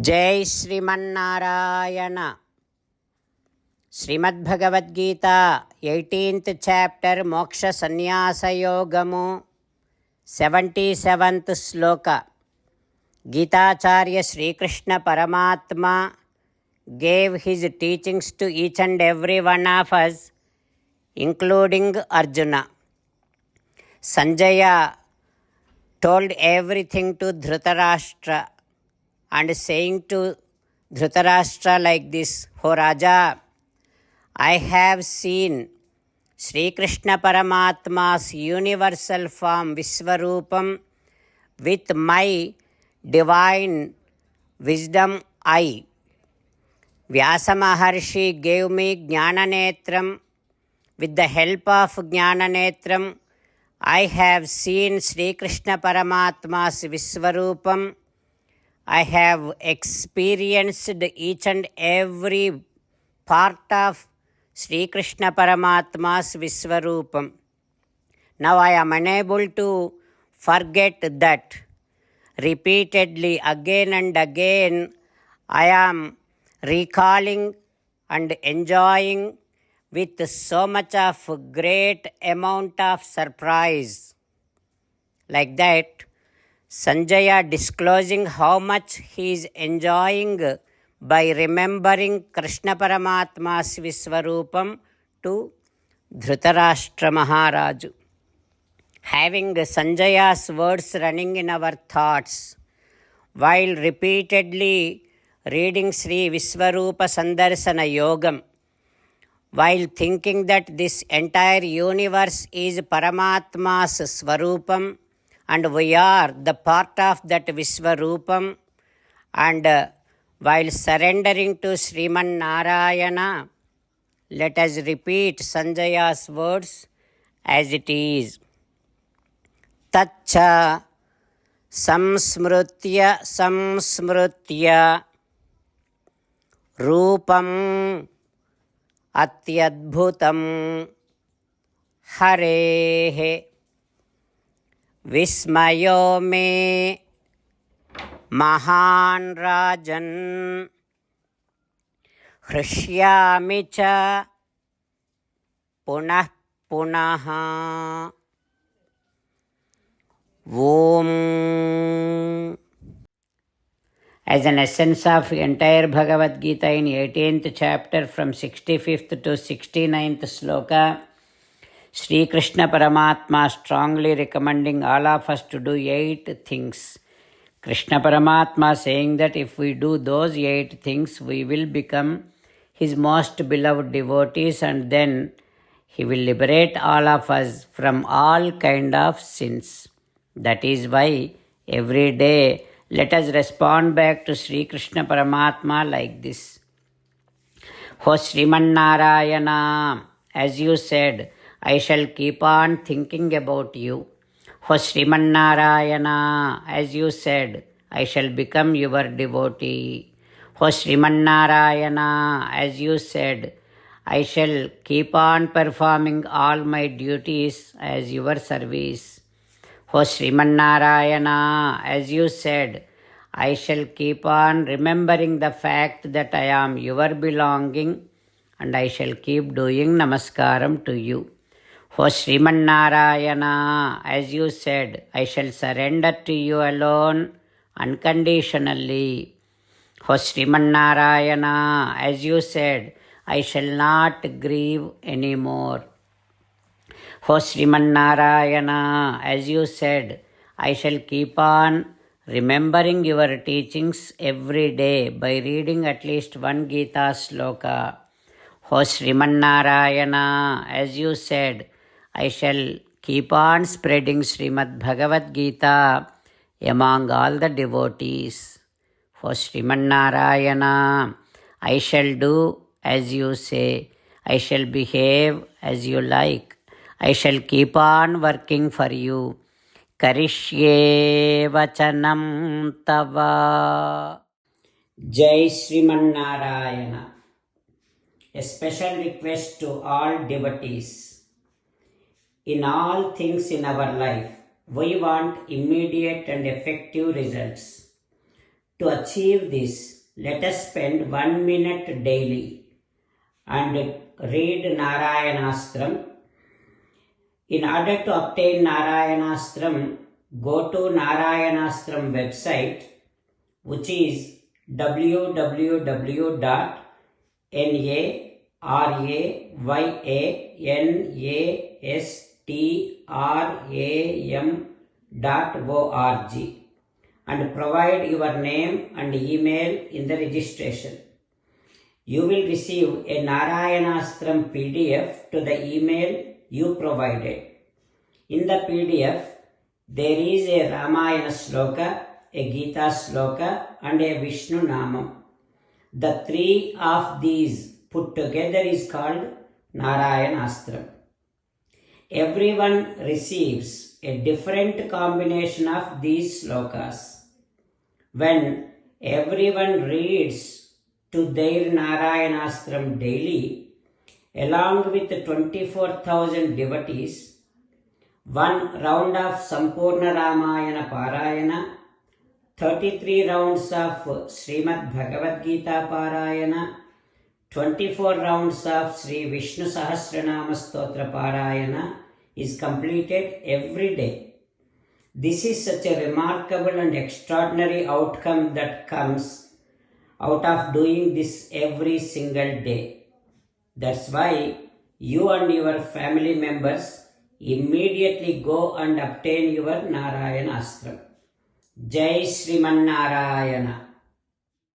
జై Srimannarayana. Srimad Bhagavad Gita 18th chapter మోక్ష సన్యాసయోగము 77th శ్లోక. గీతాచార్య శ్రీకృష్ణ పరమాత్మ gave his teachings to each and every one of us, including Arjuna. Sanjaya told everything to Dhritarashtra and saying to Dhritarashtra like this, "O Raja, I have seen Sri Krishna Paramatma's universal form Visvarupam with my divine wisdom eye. Vyasa Maharshi gave me Jnananetram. With the help of Jnananetram, I have seen Sri Krishna Paramatma's Visvarupam. I have experienced each and every part of Sri Krishna Paramatma's Visvarupam. Now I am unable to forget that. Repeatedly, again and again, I am recalling and enjoying with so much of great amount of surprise." Like that, Sanjaya disclosing how much he is enjoying by remembering Krishna Paramatma's Visvarupam to Dhritarashtra Maharaju. Having Sanjaya's words running in our thoughts while repeatedly reading Sri Visvarupa Sandarsana Yogam, while thinking that this entire universe is Paramatma's Svarupam and we are the part of that Visvarupam, and while surrendering to Sriman Narayana, let us repeat Sanjaya's words as it is. Tacha samsmrutya rupam atyadbhutam harehe vismayo me mahan rajan hrishyami cha punah punaha. Om. As an essence of entire Bhagavad Gita in 18th chapter from 65th to 69th sloka, Sri Krishna Paramatma strongly recommending all of us to do 8 things. Krishna Paramatma saying that if we do those 8 things, we will become his most beloved devotees, and then he will liberate all of us from all kind of sins. That is why every day let us respond back to Sri Krishna Paramatma like this. "O Sriman Narayana, as you said, I shall keep on thinking about you. O Sriman Narayana, as you said, I shall become your devotee. O Sriman Narayana, as you said, I shall keep on performing all my duties as your service. O Sriman Narayana, as you said, I shall keep on remembering the fact that I am your belonging, and I shall keep doing namaskaram to you. O Sriman Narayana, as you said, I shall surrender to you alone unconditionally. O Sriman Narayana, as you said, I shall not grieve anymore. O Sriman Narayana, as you said, I shall keep on remembering your teachings every day by reading at least one Gita sloka. O Sriman Narayana, as you said, I shall keep on spreading Srimad Bhagavad Gita among all the devotees. O Sriman Narayana, I shall do as you say. I shall behave as you like. I shall keep on working for you. Karishye vachanam tava." Jai Sriman Narayana. A special request to all devotees. In all things in our life, we want immediate and effective results. To achieve this, let us spend 1 minute daily and read Narayanastram. In order to obtain Narayanastram, go to Narayanastram website, which is www.narayanastram.org, and provide your name and email in the registration. You will receive a Narayanastram PDF to the email you provided. In the PDF, there is a Ramayana Sloka, a Gita Sloka, and a Vishnu Namam. The three of these put together is called Narayanastram. Everyone receives a different combination of these slokas. When everyone reads to their Narayanastram daily, along with 24,000 devotees, one round of Sampurna Ramayana Parayana, 33 rounds of Srimad Bhagavad Gita Parayana, 24 rounds of Sri Vishnu Sahasranama Stotra Parayana is completed every day. This is such a remarkable and extraordinary outcome that comes out of doing this every single day. That's why you and your family members immediately go and obtain your Narayanastram. Jai Sriman Narayana.